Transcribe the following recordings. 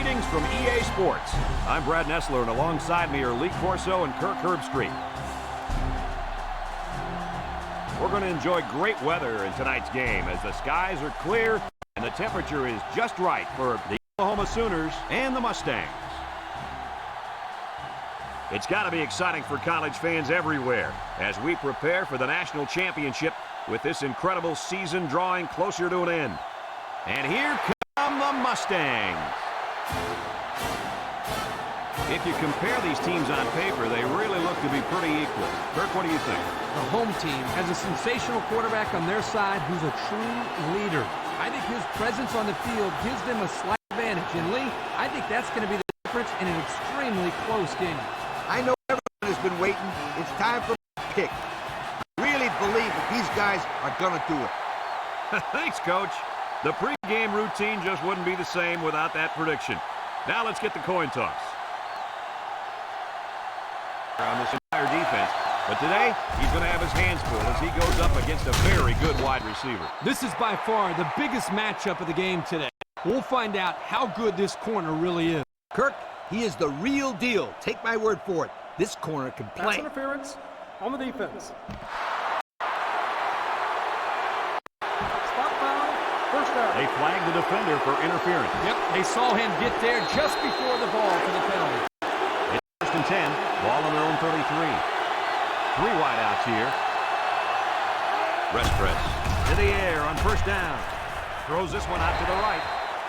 Greetings from EA Sports. I'm Brad Nessler, and alongside me are Lee Corso and Kirk Herbstreit. We're going to enjoy great weather in tonight's game as the skies are clear and the temperature is just right for the Oklahoma Sooners and the Mustangs. It's got to be exciting for college fans everywhere as we prepare for the national championship with this incredible season drawing closer to an end. And here come the Mustangs. If you compare these teams on paper, they really look to be pretty equal. Kirk, what do you think? The home team has a sensational quarterback on their side who's a true leader. I think his presence on the field gives them a slight advantage. And Lee, I think that's going to be the difference in an extremely close game. I know everyone has been waiting. It's time for the pick. I really believe that these guys are going to do it. Thanks, Coach. The pre-game routine just wouldn't be the same without that prediction. Now let's get the coin toss. On this entire defense, but today he's going to have his hands full as he goes up against a very good wide receiver. This is by far the biggest matchup of the game today. We'll find out how good this corner really is. Kirk, he is the real deal. Take my word for it. This corner can play. Pass interference on the defense. Spot foul, first down. They flagged the defender for interference. Yep, they saw him get there just before the ball for the penalty. It's first and 10, ball on their own 33. 3 wideouts here. Rest press to the air on first down. Throws this one out to the right,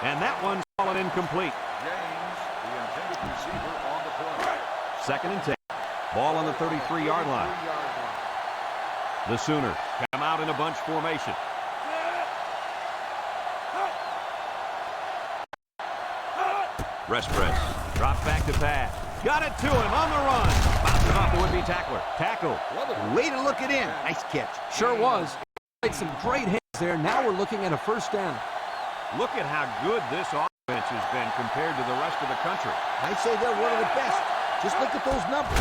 and that one's fallen incomplete. James, the intended receiver on the play. Second and 10, ball on the 33-yard line. The Sooners come out in a bunch formation. Rest press, drops back to pass. Got it to him on the run. Bounces off the would-be tackler. Tackle. Way to look it in. Nice catch. Sure was. Played some great hands there. Now we're looking at a first down. Look at how good this offense has been compared to the rest of the country. I'd say they're one of the best. Just look at those numbers.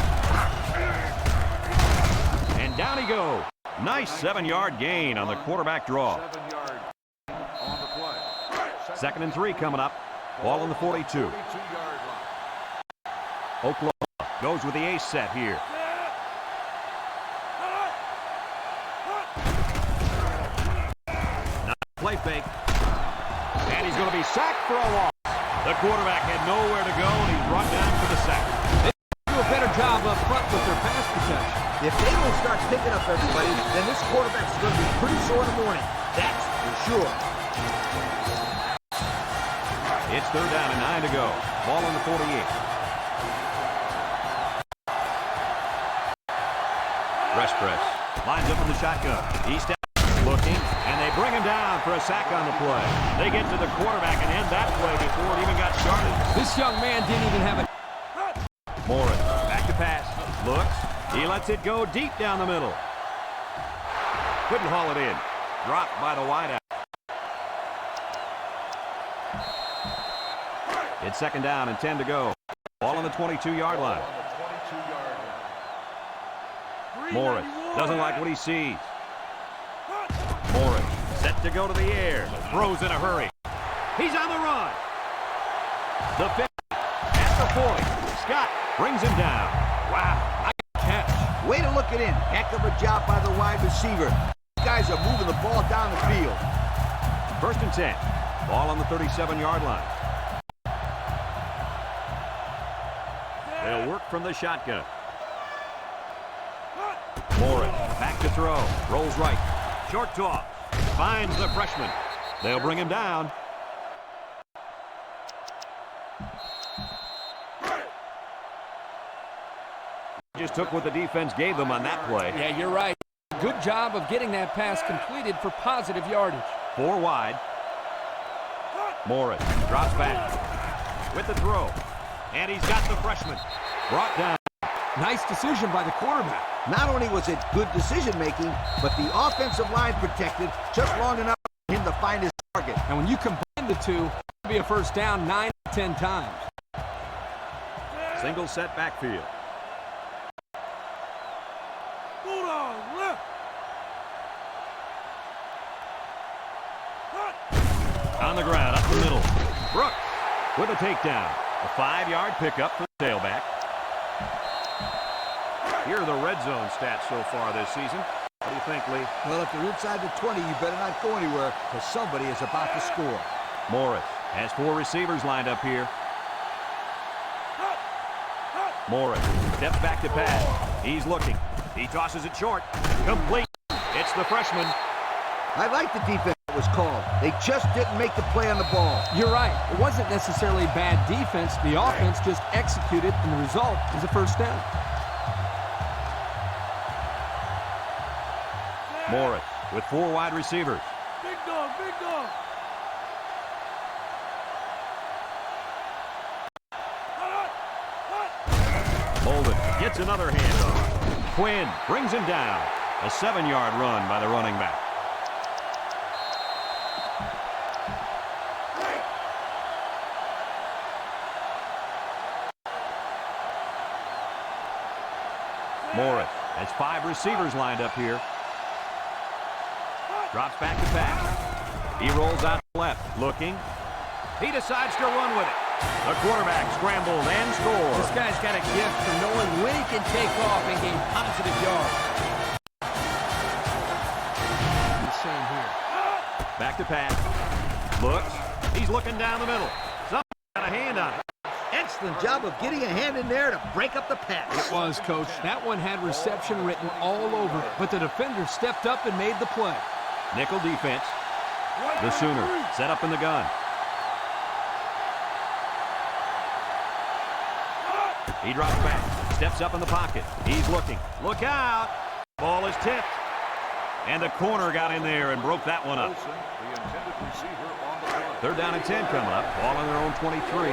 And down he goes. Nice 7-yard gain on the quarterback draw. 7 yard on the play. Second and 3 coming up. Ball on the 42. 42-yard line. Oklahoma goes with the ace set here. Nice play fake. And he's going to be sacked for a loss. The quarterback had nowhere to go, and he's brought down for the sack. They do a better job up front with their pass protection. If they don't start picking up everybody, then this quarterback's going to be pretty sore in the morning. That's for sure. It's third down and 9 to go. Ball on the 48. Rest press. Lines up in the shotgun. He steps looking, and they bring him down for a sack on the play. They get to the quarterback and end that play before it even got started. This young man didn't even have a... Morris, back to pass. Looks. He lets it go deep down the middle. Couldn't haul it in. Dropped by the wideout. It's second down and 10 to go. Ball on the 22-yard line. Morris doesn't like what he sees. Morris set to go to the air. Throws in a hurry. He's on the run. The 50 at the 40. Scott brings him down. Wow, nice catch. Way to look it in. Heck of a job by the wide receiver. These guys are moving the ball down the field. First and 10. Ball on the 37-yard line. They'll work from the shotgun. Morris back to throw. Rolls right. Short toss. Finds the freshman. They'll bring him down. Just took what the defense gave them on that play. Yeah, you're right. Good job of getting that pass completed for positive yardage. 4 wide. Morris drops back with the throw. And he's got the freshman brought down. Nice decision by the quarterback. Not only was it good decision-making, but the offensive line protected just long enough for him to find his target. And when you combine the two, it'll be a first down 9 to 10 times. Single set backfield. On the ground, up the middle. Brooks with a takedown. A 5-yard pickup for the tailback. Here are the red zone stats so far this season. What do you think, Lee? Well, if they're inside the 20, you better not go anywhere because somebody is about to score. Morris has 4 receivers lined up here. Morris steps back to pass. He's looking. He tosses it short. Complete. It's the freshman. I like the defense that was called. They just didn't make the play on the ball. You're right. It wasn't necessarily bad defense. The offense just executed, and the result is a first down. Morris with 4 wide receivers. Big dog, big dog. Bolden gets another handoff. Quinn brings him down. A 7-yard run by the running back. Morris has 5 receivers lined up here. Drops back to pass. He rolls out left, looking. He decides to run with it. The quarterback scrambled and scored. This guy's got a gift for knowing when he can take off and gain positive yards. The same here. Back to pass. Looks. He's looking down the middle. Somebody's got a hand on it. Excellent job of getting a hand in there to break up the pass. It was, Coach. That one had reception written all over it, but the defender stepped up and made the play. Nickel defense. The Sooners set up in the gun. He drops back, steps up in the pocket. He's looking. Look out! Ball is tipped. And the corner got in there and broke that one up. The intended receiver on the play. 3rd down and 10 coming up. Ball on their own 23.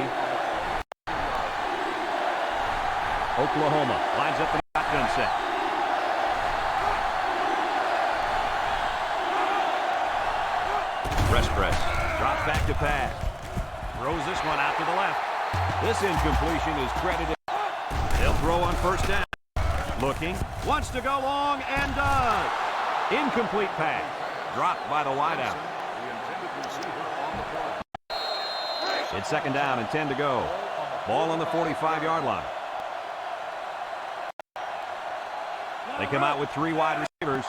Oklahoma lines up in the shotgun set. Press. Drops back to pass. Throws this one out to the left. This incompletion is credited. They'll throw on 1st down. Looking. Wants to go long and does. Incomplete pass. Dropped by the wideout. The intended receiver on the play. It's 2nd down and 10 to go. Ball on the 45-yard line. They come out with 3 wide receivers.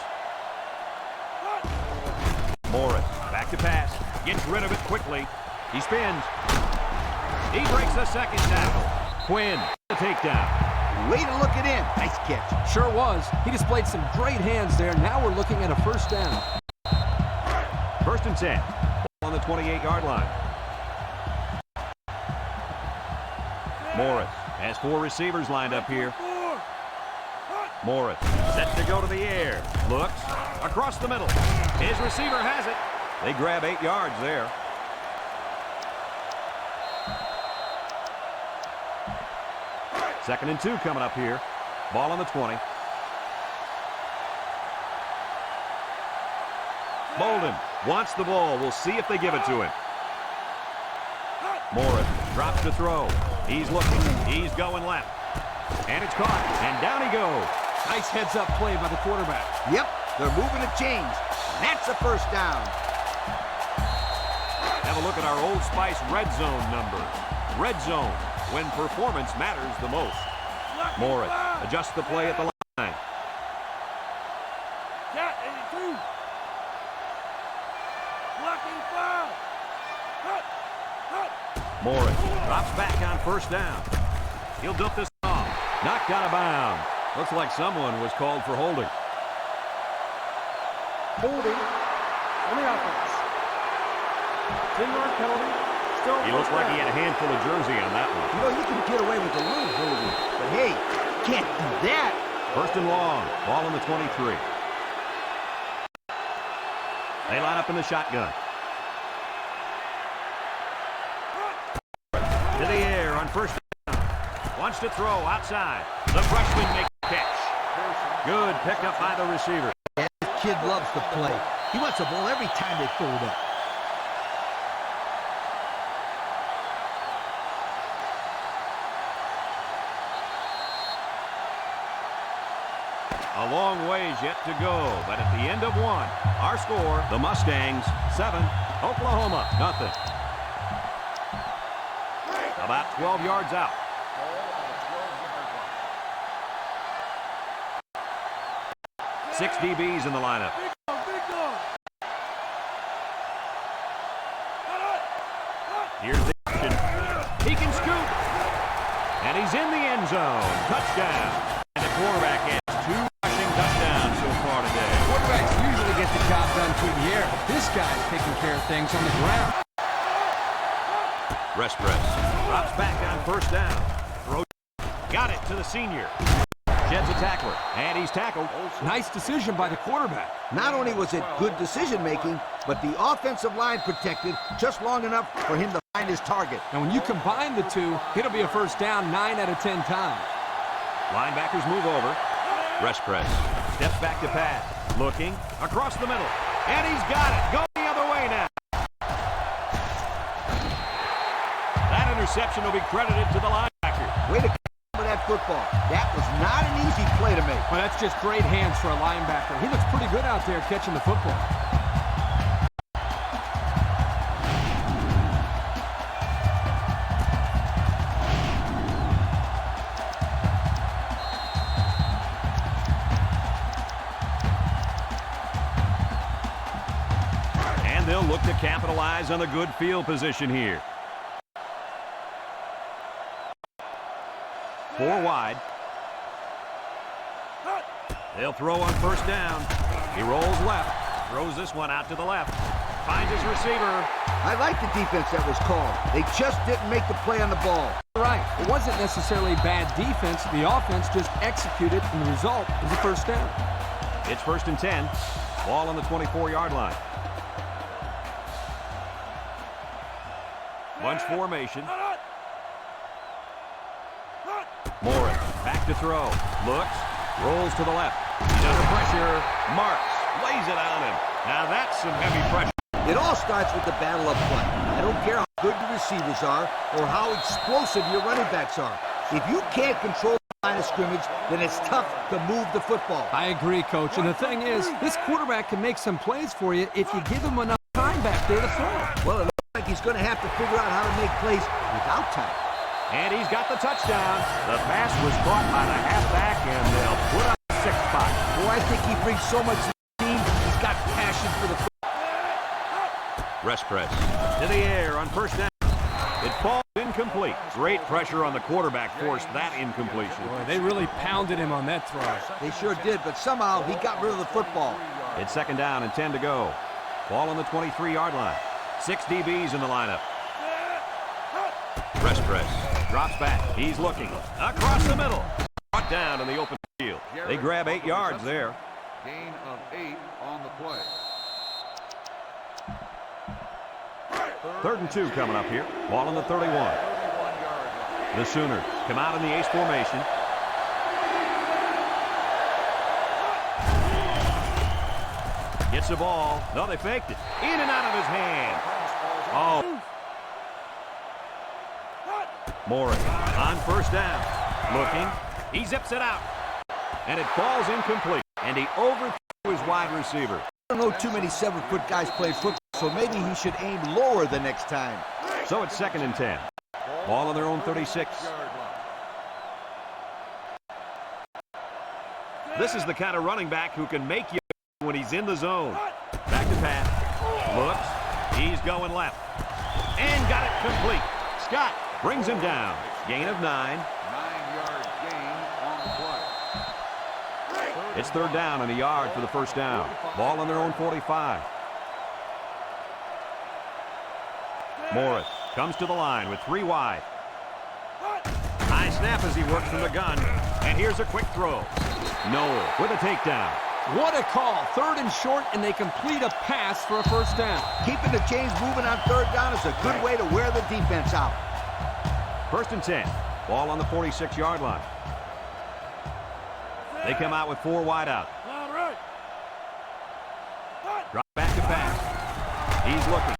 Morris back to pass. Gets rid of it quickly. He spins. He breaks the 2nd down. Quinn, the takedown. Way to look it in. Nice catch. Sure was. He displayed some great hands there. Now we're looking at a 1st down. 1st and 10. Ball on the 28-yard line. Morris has 4 receivers lined up here. Morris set to go to the air. Looks across the middle. His receiver has it. They grab 8 yards there. Second and 2 coming up here. Ball on the 20. Bolden wants the ball. We'll see if they give it to him. Morris drops to throw. He's looking. He's going left. And it's caught. And down he goes. Nice heads-up play by the quarterback. Yep, they're moving the chains. That's a 1st down. Have a look at our Old Spice red zone numbers. Red zone, when performance matters the most. Morris adjusts the play at the line. Cat 82. Blocking foul. Morris drops back on 1st down. He'll dump this off. Knocked out of bounds. Looks like someone was called for holding. Holding on the offense. 10-yard penalty. Still He looks like he had a handful of jersey on that one. You know, you can get away with a little holding, but hey, can't do that. 1st and long. Ball on the 23. They line up in the shotgun. To the air on 1st down. Wants to throw outside. The freshman makes the catch. Good pickup by the receiver. Yeah, this kid loves to play. He wants the ball every time they throw it up. A long ways yet to go, but at the end of 1, our score, the Mustangs 7, Oklahoma 0. About 12 yards out. Ball on the 12-yard line. 6 DBs in the lineup. Big dog, big dog. Cut it. Here's the action. He can scoop. And he's in the end zone. Touchdown. And the quarterback has 2 rushing touchdowns so far today. Quarterbacks usually get the job done through the air, but this guy's taking care of things on the ground. Rest press. Drops back on first down. Throw. Got it to the senior. Sheds a tackler. And he's tackled. Nice decision by the quarterback. Not only was it good decision-making, but the offensive line protected just long enough for him to find his target. And when you combine the two, it'll be a first down 9 out of 10 times. Linebackers move over. Rest press. Steps back to pass. Looking. Across the middle. And he's got it. Go the other way now. That interception will be credited to the linebacker. Way to with that football. That was not an easy play to make. Well, that's just great hands for a linebacker. He looks pretty good out there catching the football. And they'll look to capitalize on the good field position here. 4 wide. They'll throw on first down. He rolls left. Throws this one out to the left. Finds his receiver. I like the defense that was called. They just didn't make the play on the ball. Right. It wasn't necessarily bad defense. The offense just executed, and the result is a first down. It's 1st and 10. Ball on the 24-yard line. Bunch formation. Morris, back to throw. Looks, rolls to the left. He's under pressure. Marks, lays it on him. Now that's some heavy pressure. It all starts with the battle up front. I don't care how good the receivers are or how explosive your running backs are. If you can't control the line of scrimmage, then it's tough to move the football. I agree, Coach. And the thing is, this quarterback can make some plays for you if you give him enough time back there to throw. Well, it looks like he's going to have to figure out how to make plays without time. And he's got the touchdown. The pass was caught by the halfback, and they'll put up a 6 spot. Boy, I think he brings so much to the team. He's got passion for the football. Rest press. To the air on first down. It falls incomplete. Great pressure on the quarterback forced that incompletion. Boy, they really pounded him on that throw. They sure did, but somehow he got rid of the football. It's 2nd down and 10 to go. Ball on the 23-yard line. 6 DBs in the lineup. Rest press. Drops back. He's looking. Across the middle. Brought down in the open field. They grab 8 yards there. Gain of 8 on the play. 3rd and 2 coming up here. Ball on the 31. 31-yard line. The Sooners come out in the ace formation. Gets the ball. No, they faked it. In and out of his hand. Oh. Morris on first down. Looking. He zips it out. And it falls incomplete. And he overthrew his wide receiver. I don't know too many 7-foot guys play football, so maybe he should aim lower the next time. So it's 2nd and 10. Ball on their own 36. This is the kind of running back who can make you when he's in the zone. Back to pass. Looks. He's going left. And got it complete. Scott brings him down. Gain of 9. 9-yard gain on the play. It's 3rd down and a yard for the first down. Ball on their own 45. Morris comes to the line with 3 wide. High snap as he works from the gun. And here's a quick throw. Noel with a takedown. What a call. 3rd and short, and they complete a pass for a first down. Keeping the chains moving on 3rd down is a good way to wear the defense out. 1st and 10. Ball on the 46-yard line. They come out with 4 wide out. All right. Drop back to pass. He's looking.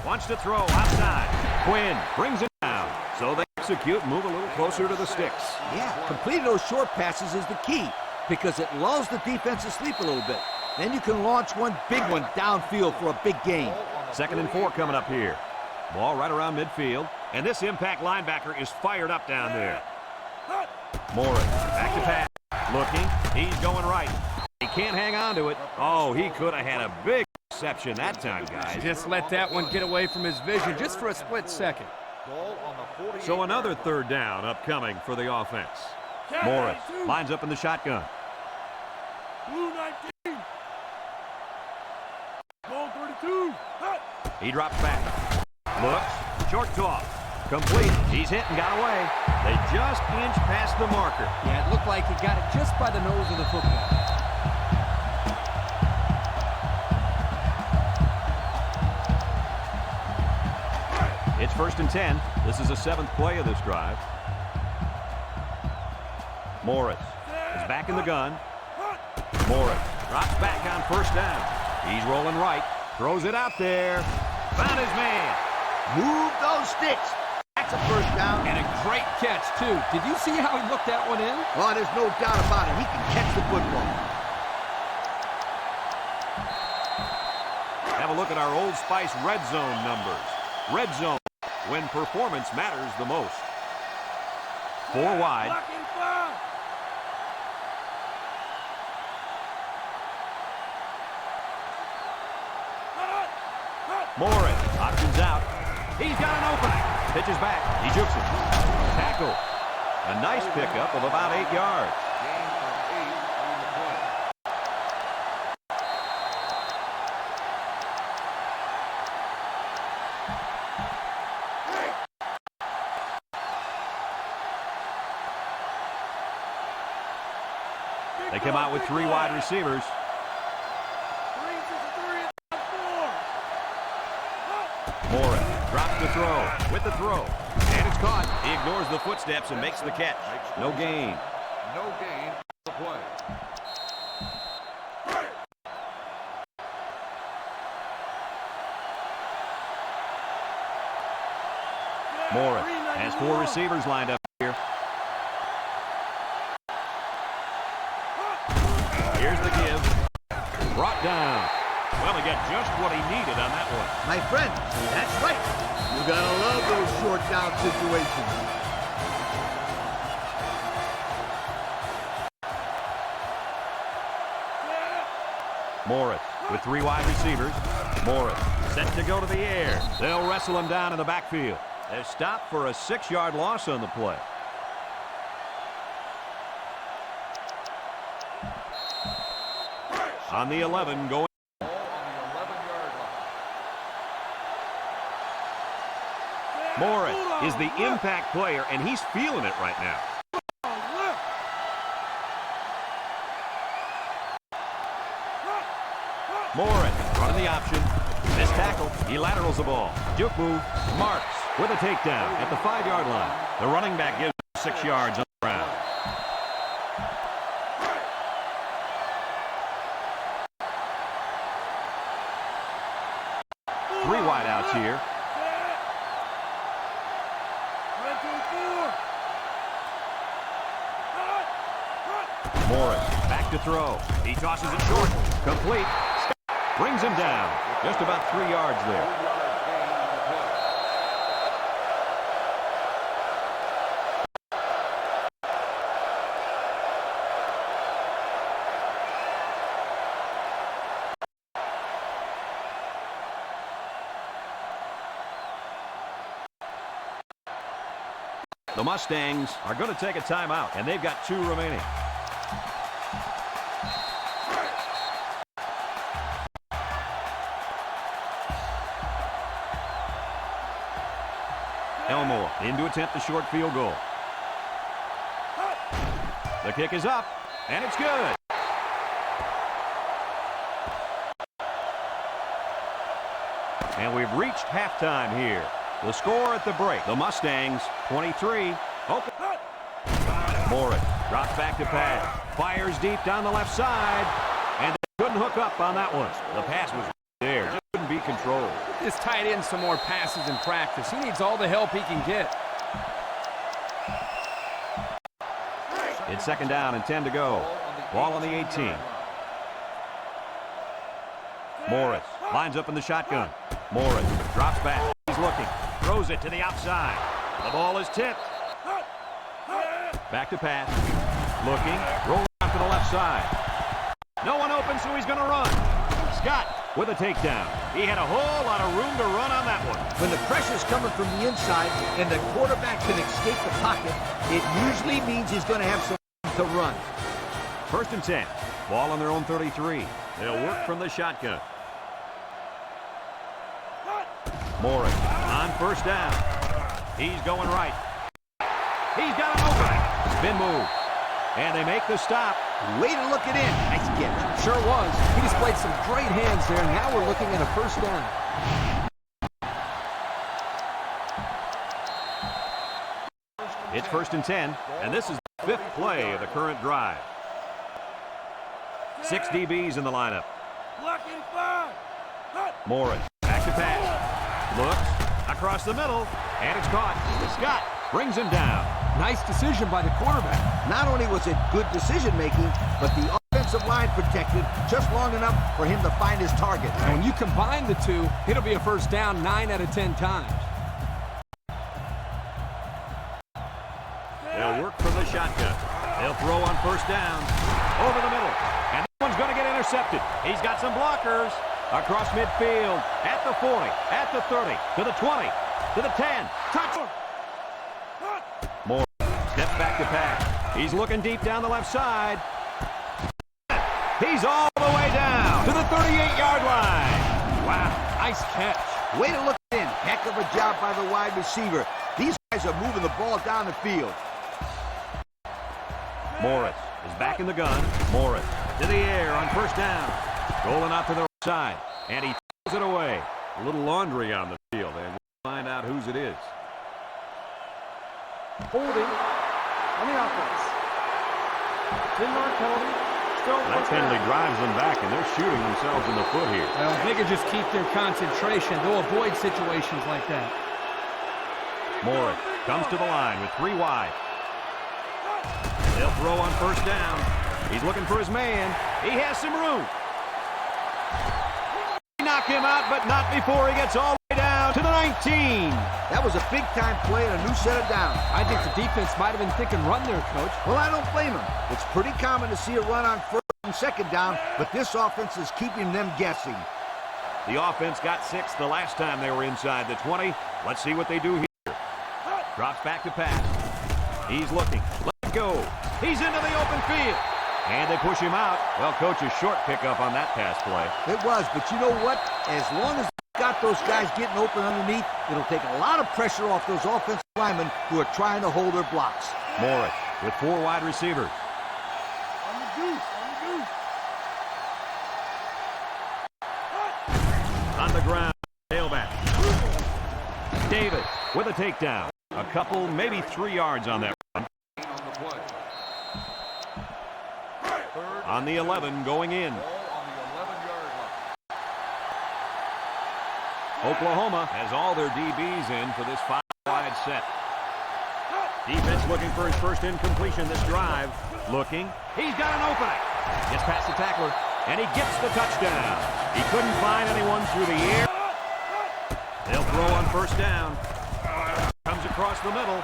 Wants to throw outside. Quinn brings him down. So they execute, move a little closer to the sticks. Yeah, completing those short passes is the key because it lulls the defense to sleep a little bit. Then you can launch one big one downfield for a big gain. 2nd and 4 coming up here. Ball right around midfield. And this impact linebacker is fired up down there. Morris, back to pass. Looking. He's going right. He can't hang on to it. Oh, he could have had a big reception that time, guys. Just let that one get away from his vision just for a split second. So another third down upcoming for the offense. Morris lines up in the shotgun. Blue 19. Ball 32. He drops back. Looks. Short toss. Complete. He's hit and got away. They just inched past the marker. Yeah, it looked like he got it just by the nose of the football. It's 1st and 10. This is the 7th play of this drive. Morris is back in the gun. Morris drops back on 1st down. He's rolling right. Throws it out there. Found his man. Move those sticks. That's a 1st down. And a great catch, too. Did you see how he looked that one in? Oh, there's no doubt about it. He can catch the football. Have a look at our Old Spice red zone numbers. Red zone, when performance matters the most. 4 wide. Blocking 5. Morris options out. He's got an opening. Pitches back. He jukes it. Tackle. A nice pickup of about 8 yards. Gain of 8 on the play. They come out with 3 wide receivers. 3 and 4. Morris drops the throw with the throw. And it's caught. He ignores the footsteps and makes the catch. No gain. No gain on the play. Morris has 4 receivers lined up here. Here's the give. Brought down. Well, he got just what he needed on that one. My friend, that's right. You gotta love those short down situations. Morris with 3 wide receivers. Morris set to go to the air. They'll wrestle him down in the backfield. They're stopped for a 6-yard loss on the play. On the 11, going. Ball on the 11-yard line. Morris is the impact player, and he's feeling it right now. Morris running the option. This tackle, he laterals the ball. Juke move, marks with a takedown at the 5-yard line. The running back gives 6 yards on the ground. Three wideouts here. Morris back to throw. He tosses it short. Complete. Brings him down. Just about 3 yards there. 4-yard gain on the play. The Mustangs are going to take a timeout, and they've got 2 remaining. Elmore in to attempt the short field goal. The kick is up, and it's good. And we've reached halftime here. The score at the break, the Mustangs 23. Open. Morris drops back to pass. Fires deep down the left side. And they couldn't hook up on that one. The pass was there. Just couldn't be controlled. This tight end some more passes in practice. He needs all the help he can get. It's 2nd down and 10 to go. Ball on the 18. Morris lines up in the shotgun. Morris drops back. He's looking. Throws it to the outside. The ball is tipped. Back to pass. Looking. Rolling out to the left side. No one open, so he's going to run. Scott with a takedown. He had a whole lot of room to run on that one. When the pressure's coming from the inside and the quarterback can escape the pocket, it usually means he's going to have some to run. 1st and 10. Ball on their own 33. They'll work from the shotgun. Morris on 1st down. He's going right. He's got an opening. Spin move. And they make the stop. Way to look it in. Nice catch. Sure was. He displayed some great hands there. Now we're looking at a 1st down. It's 1st and 10, and this is the 5th play of the current drive. 6 DBs in the lineup. Blocking 5. Morris, back to pass. Looks, across the middle, and it's caught. Scott brings him down. Nice decision by the quarterback. Not only was it good decision-making, but the offensive line protected just long enough for him to find his target. And when you combine the two, it'll be a 1st down 9 out of 10 times. They'll work from the shotgun. They'll throw on 1st down. Over the middle. And that one's going to get intercepted. He's got some blockers. Across midfield. At the 40. At the 30. To the 20. To the 10. Touchdown. Moore steps back to pass. He's looking deep down the left side. He's all the way down to the 38-yard line. Wow, nice catch. Way to look in. Heck of a job by the wide receiver. These guys are moving the ball down the field. Morris is back in the gun. Morris to the air on 1st down. Rolling out to the right side. And he throws it away. A little laundry on the field. And we'll find out whose it is. Holding on the offense. 10-yard penalty. That penalty drives them back, and they're shooting themselves in the foot here. Well, if they could just keep their concentration, they'll avoid situations like that. Morris comes to the line with 3 wide. They'll throw on 1st down. He's looking for his man. He has some room. Knock him out, but not before he gets all the way down to the 19. That was a big-time play and a new set of downs. I think the defense might have been thinking run there, Coach. Well, I don't blame him. It's pretty common to see a run on 1st and 2nd down, but this offense is keeping them guessing. The offense got 6 the last time they were inside the 20. Let's see what they do here. Drops back to pass. He's looking. Let it go. He's into the open field. And they push him out. Well, Coach's short pickup on that pass play. It was, but you know what? As long as they've got those guys getting open underneath, it'll take a lot of pressure off those offensive linemen who are trying to hold their blocks. Morris with 4 wide receivers. On the goose. On the ground, tailback. Davis with a takedown. A couple, maybe 3 yards on that run. On the 11, going in. Oklahoma has all their DBs in for this 5-wide set. Defense looking for his first incompletion this drive. Looking. He's got an opening. Gets past the tackler, and he gets the touchdown. He couldn't find anyone through the air. They'll throw on 1st down. Comes across the middle.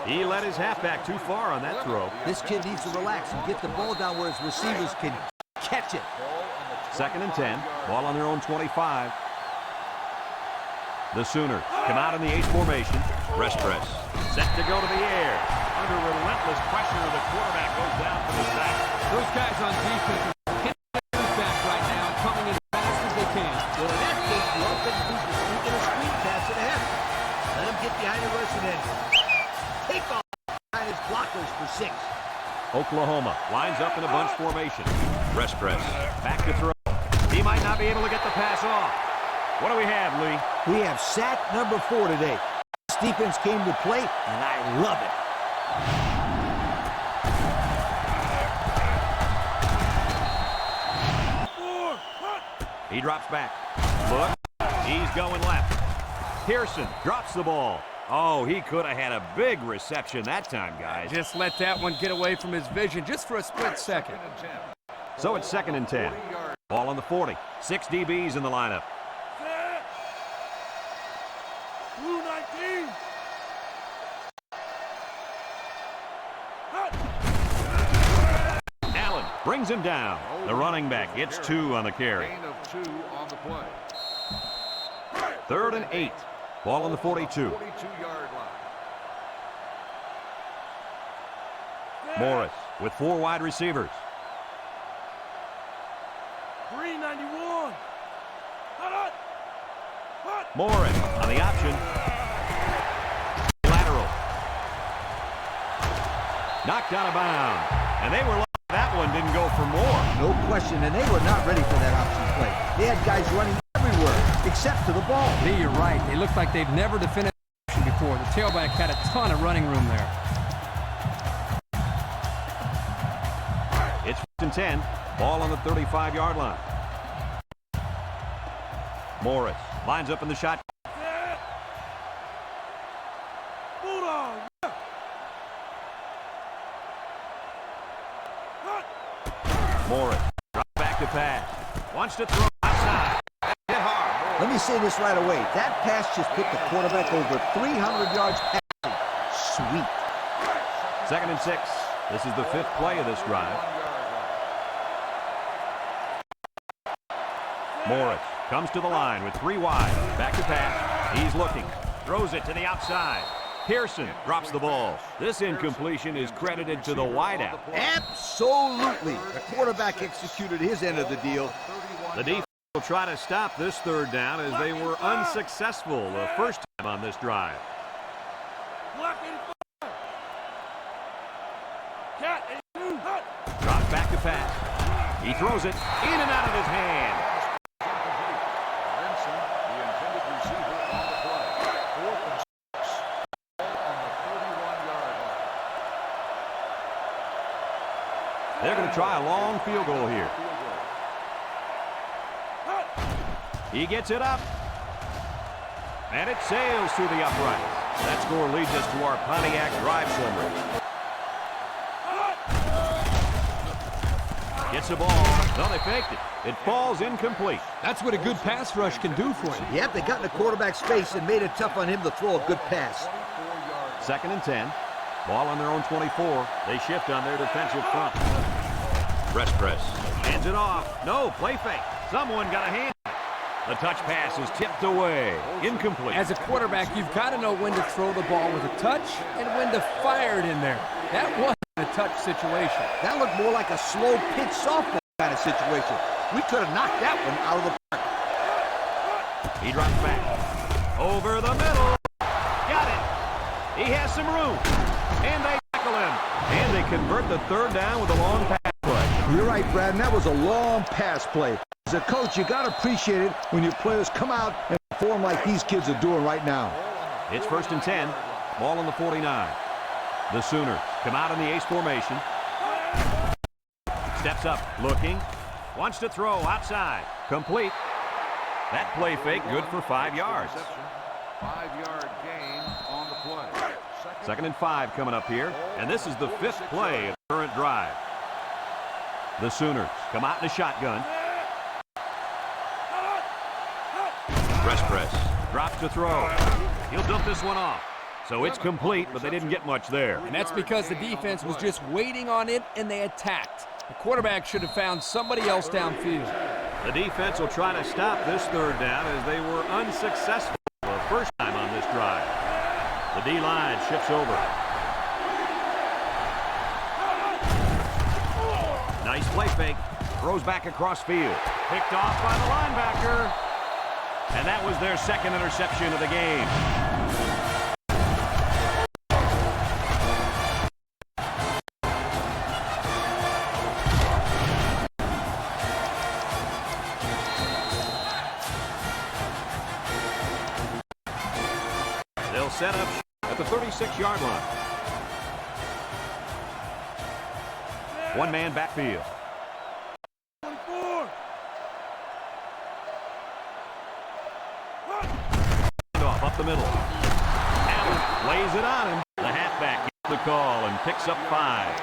He let his halfback too far on that throw. This kid needs to relax and get the ball down where his receivers can catch it. 2nd and 10. Ball on their own 25. The Sooners come out in the H formation. Rest press. Set to go to the air. Under relentless pressure, the quarterback goes down for the sack. Those guys on defense are hitting their back right now, coming in as fast as they can. Well, in that case, the offense needs to sneak in a screen pass and a half. Let him get behind the rush and then take off behind his blockers for 6. Oklahoma lines up in a bunch formation. Rest press. Back to throw. He might not be able to get the pass off. What do we have, Lee? We have sack number 4 today. This defense came to play, and I love it. He drops back. Look. He's going left. Pearson drops the ball. Oh, he could have had a big reception that time, guys. Just let that one get away from his vision just for a split second. So it's 2nd and 10. Ball on the 40. 6 DBs in the lineup. Blue 19. Allen brings him down. The running back gets 2 on the carry. Gain of 2 on the play. 3rd and 8. Ball on the 42. 42-yard line. Morris with 4 wide receivers. 391. Hut. Morris on the option. Lateral. Knocked out of bounds. And they were lucky that one didn't go for more. No question, and they were not ready for that option play. They had guys running everywhere except to the ball. Lee, you're right. They look like they've never defended option before. The tailback had a ton of running room there. It's 1st and 10. Ball on the 35-yard line. Morris lines up in the shot. Bulldog. Morris drops back to pass. Wants to throw outside. Hit hard. Let me say this right away. That pass just put the quarterback over 300 yards passing. Sweet. 2nd and 6. This is the 5th play of this drive. Morris comes to the line with 3 wide. Back to pass. He's looking. Throws it to the outside. Pearson drops the ball. This incompletion is credited to the wideout. Absolutely. The quarterback executed his end of the deal. The defense will try to stop this 3rd down as they were unsuccessful the first time on this drive. Blocking fire. Cat and 2. Hut. Drops back to pass. He throws it in and out of his hand. Benson, the intended receiver on the play. 4th and 6. Ball on the 31-yard line. They're going to try a long field goal here. He gets it up. And it sails through the uprights. That score leads us to our Pontiac drive summary. Gets the ball. No, they faked it. It falls incomplete. That's what a good pass rush can do for you. Yep, they got in the quarterback's face and made it tough on him to throw a good pass. 2nd and 10. Ball on their own 24. They shift on their defensive front. Press. Hands it off. No, play fake. Someone got a hand. The touch pass is tipped away. Incomplete. As a quarterback, you've got to know when to throw the ball with a touch and when to fire it in there. That wasn't a touch situation. That looked more like a slow pitch softball kind of situation. We could have knocked that one out of the park. He drops back. Over the middle. Got it. He has some room. And they tackle him. And they convert the 3rd down with a long pass play. You're right, Brad, and that was a long pass play. As a coach, you got to appreciate it when your players come out and perform like these kids are doing right now. It's 1st and 10. Ball on the 49. The Sooners come out in the ace formation. Steps up, looking. Wants to throw outside. Complete. That play fake good for 5 yards. 5-yard gain on the play. 2nd and 5 coming up here. And this is the 5th play of the current drive. The Sooners come out in a shotgun. Press. Drops to throw. He'll dump this one off. So it's complete, but they didn't get much there. And that's because the defense was just waiting on it and they attacked. The quarterback should have found somebody else downfield. The defense will try to stop this 3rd down as they were unsuccessful the first time on this drive. The D-line shifts over. Nice play fake. Throws back across field. Picked off by the linebacker. And that was their 2nd interception of the game. They'll set up at the 36-yard line. One man backfield. Up the middle. Allen lays it on him. The halfback gets the call and picks up 5.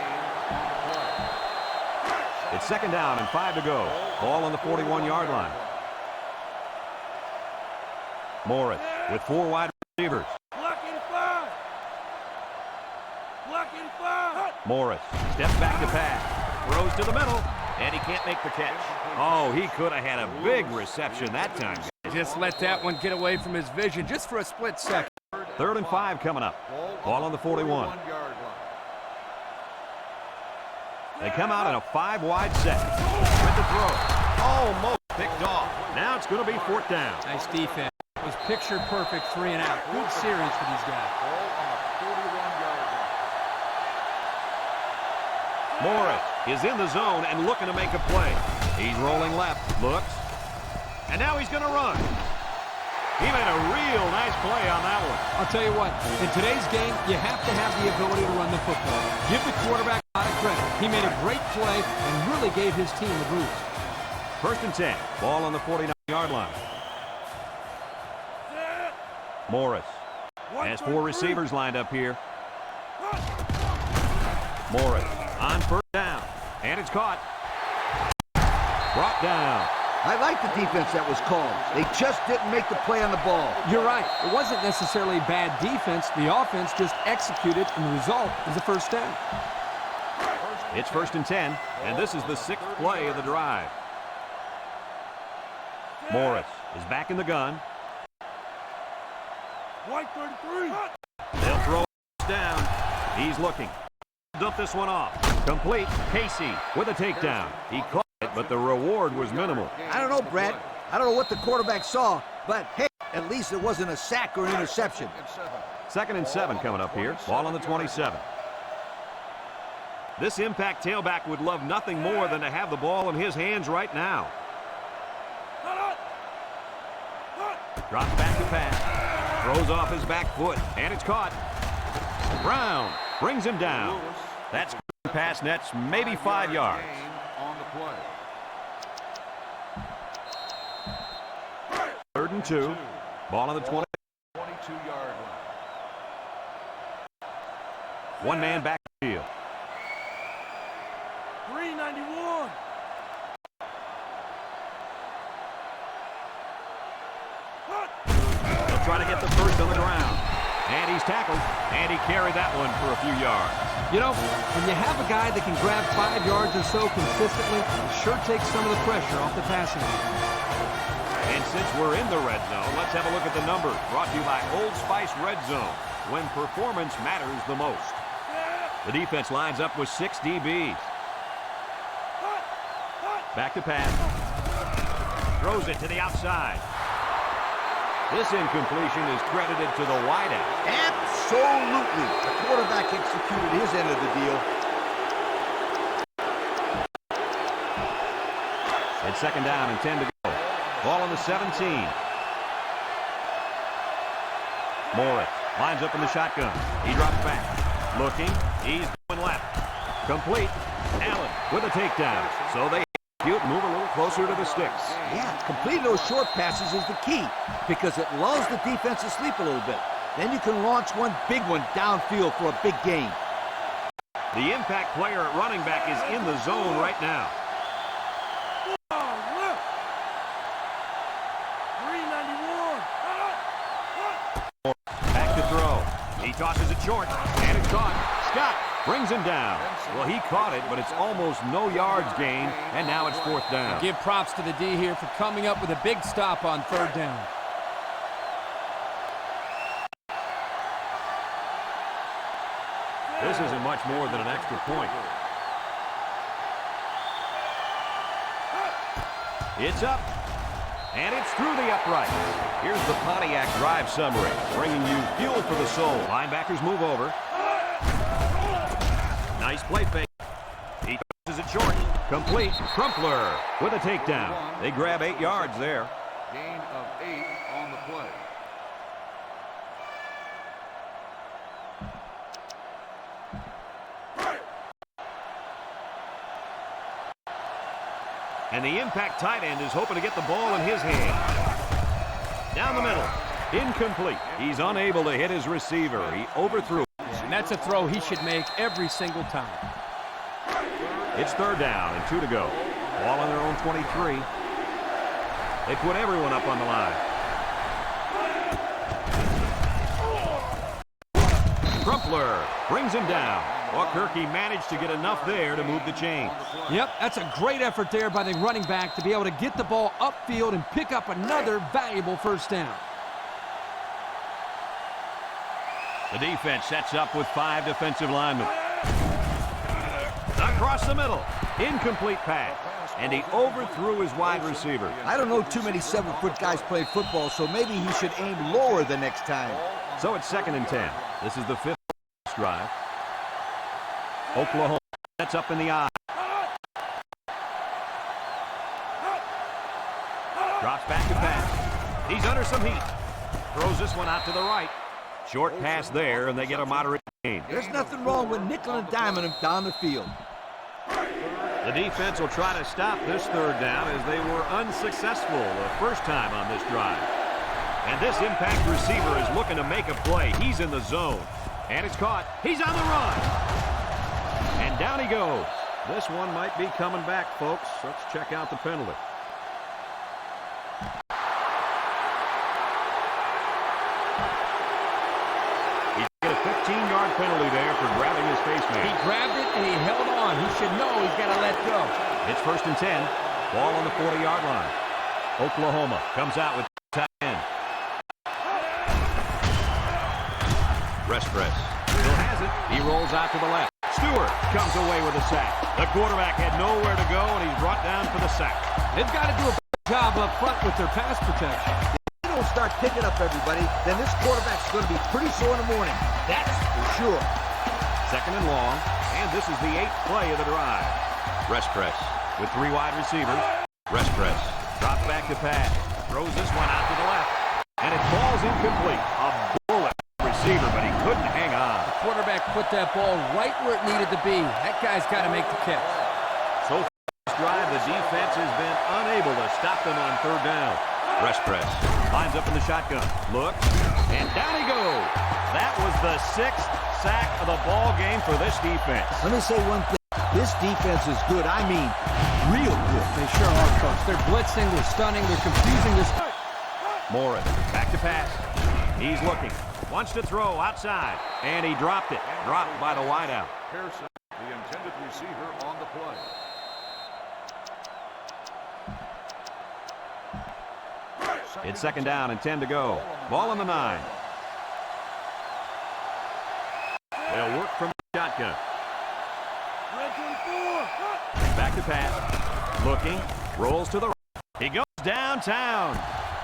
It's 2nd down and 5 to go. Ball on the 41-yard line. Morris with 4 wide receivers. Block 85. Block 85. Morris steps back to pass. Throws to the middle. And he can't make the catch. Oh, he could have had a big reception that time. Just let that one get away from his vision just for a split second. 3rd and 5 coming up. Ball on the 41. They come out in a 5-wide set. With the throw. Almost picked off. Now it's going to be 4th down. Nice defense. It was picture perfect 3 and out. Good series for these guys. Morris is in the zone and looking to make a play. He's rolling left. Looks. And now he's going to run. He made a real nice play on that one. I'll tell you what, in today's game, you have to have the ability to run the football. Give the quarterback a lot of credit. He made a great play and really gave his team the boost. 1st and 10. Ball on the 49-yard line. Morris has 4 receivers lined up here. Morris on 1st down. And it's caught. Brought down. I like the defense that was called. They just didn't make the play on the ball. You're right. It wasn't necessarily bad defense. The offense just executed, and the result is a 1st down. It's 1st and 10, and this is the 6th play of the drive. Morris is back in the gun. White 33. They'll throw down. He's looking. Dump this one off. Complete. Casey with a takedown. He caught it, but the reward was minimal. I don't know, Brad. I don't know what the quarterback saw, but hey, at least it wasn't a sack or an interception. 2nd and 7 coming up here. Ball on the 27. This impact tailback would love nothing more than to have the ball in his hands right now. Drops back to pass. Throws off his back foot, and it's caught. Brown brings him down. That's past nets, maybe 5 yards. On the play. 3rd and 2. Ball on the 22-yard line. One man back to the field. 391. He'll try to get the first on the ground. And he's tackled. And he carried that one for a few yards. You know, when you have a guy that can grab 5 yards or so consistently, it sure takes some of the pressure off the passing game. And since we're in the red zone, let's have a look at the numbers. Brought to you by Old Spice Red Zone, when performance matters the most. The defense lines up with 6 DBs. Back to pass. Throws it to the outside. This incompletion is credited to the wideout. Absolutely. The quarterback executed his end of the deal. It's 2nd down and 10 to go. Ball on the 17. Morris lines up in the shotgun. He drops back. Looking. He's going left. Complete. Allen with a takedown. So they move a little closer to the sticks. Yeah, completing those short passes is the key because it lulls the defense to sleep a little bit. Then you can launch one big one downfield for a big gain. The impact player at running back is in the zone right now. 391. Back to throw. He tosses it short, and it's caught. Scott brings him down. Well, he caught it, but it's almost no yards gained, and now it's 4th down. Give props to the D here for coming up with a big stop on 3rd down. This isn't much more than an extra point. It's up, and it's through the upright. Here's the Pontiac drive summary, bringing you fuel for the soul. Linebackers move over. Nice play fake. He tosses it short. Complete. Crumpler with a takedown. They grab 8 yards there. Gain of 8 on the play. And the impact tight end is hoping to get the ball in his hand. Down the middle. Incomplete. He's unable to hit his receiver. He overthrew. And that's a throw he should make every single time. It's 3rd down and 2 to go. Ball on their own 23. They put everyone up on the line. Crumpler brings him down. Well, Kirky managed to get enough there to move the chains. Yep, that's a great effort there by the running back to be able to get the ball upfield and pick up another valuable first down. The defense sets up with 5 defensive linemen. Across the middle. Incomplete pass. And he overthrew his wide receiver. I don't know too many 7-foot guys play football, so maybe he should aim lower the next time. So it's 2nd and 10. This is the 5th drive. Oklahoma sets up in the eye. Drops back to pass. He's under some heat. Throws this one out to the right. Short pass there, and they get a moderate gain. There's nothing wrong with nickel and diming him down the field. The defense will try to stop this 3rd down as they were unsuccessful the first time on this drive. And this impact receiver is looking to make a play. He's in the zone. And it's caught. He's on the run. And down he goes. This one might be coming back, folks. Let's check out the penalty. He's got a 15-yard penalty there for grabbing his face mask. He grabbed it and he held on. He should know he's got to let go. It's 1st and 10. Ball on the 40-yard line. Oklahoma comes out with tight end. Rest press. Still has it. He rolls out to the left. Stewart comes away with a sack. The quarterback had nowhere to go, and he's brought down for the sack. They've got to do a better job up front with their pass protection. If they don't start picking up everybody, then this quarterback's going to be pretty sore in the morning. That's for sure. 2nd and long, and this is the 8th play of the drive. Rest press with 3 wide receivers. Rest press. Drops back to pass. Throws this one out to the left. And it falls incomplete. A bullet receiver, but he couldn't hang on. The quarterback put that ball right where it needed to be. That guy's got to make the catch. So far this drive, the defense has been unable to stop them on 3rd down. Rest press. Lines up in the shotgun. Look. And down he goes. That was the 6th sack of the ball game for this defense. Let me say one thing. This defense is good. I mean, real good. They sure are, Coach. They're blitzing, they're stunning, they're confusing this. Morris, back to pass. He's looking. Wants to throw outside. And he dropped it. Dropped by the wideout. Pearson, the intended receiver on the play. It's 2nd down and 10 to go. Ball on the 9. They'll work from the shotgun. Red 24. Back to pass. Looking. Rolls to the right. He goes downtown.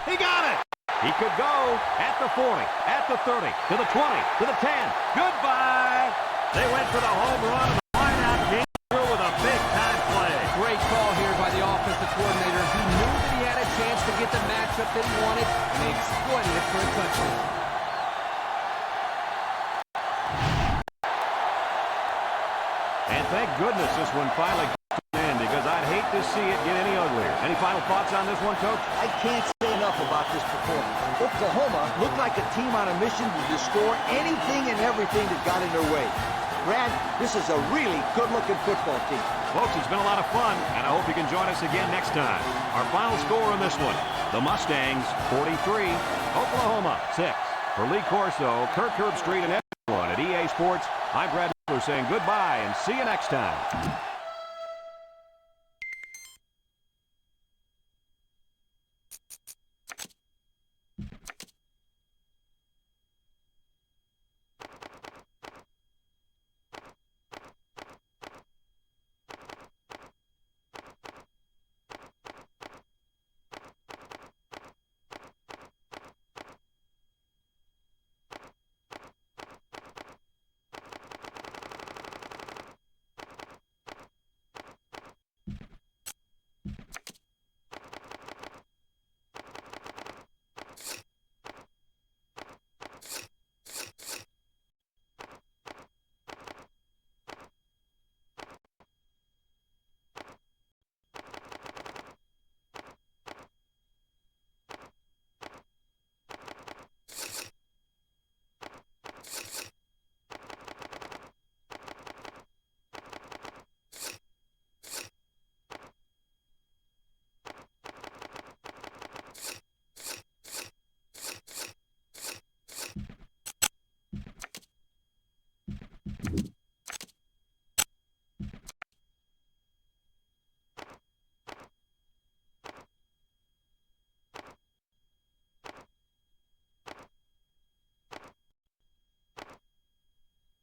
He got it. He could go at the 40, at the 30, to the 20, to the 10. Goodbye. They went for the home run. And the wideout came through with a big-time play. Great call here by the offensive coordinator. He knew that he had a chance to get the matchup that he wanted, and they exploited it for a touchdown. And thank goodness this one finally got to an end, because I'd hate to see it get any uglier. Any final thoughts on this one, Coach? I can't say enough about this performance. Oklahoma looked like a team on a mission to destroy anything and everything that got in their way. Brad, this is a really good-looking football team. Folks, it's been a lot of fun, and I hope you can join us again next time. Our final score on this one, the Mustangs 43, Oklahoma 6. For Lee Corso, Kirk Herbstreit, and everyone at EA Sports, I'm Brad saying goodbye and see you next time.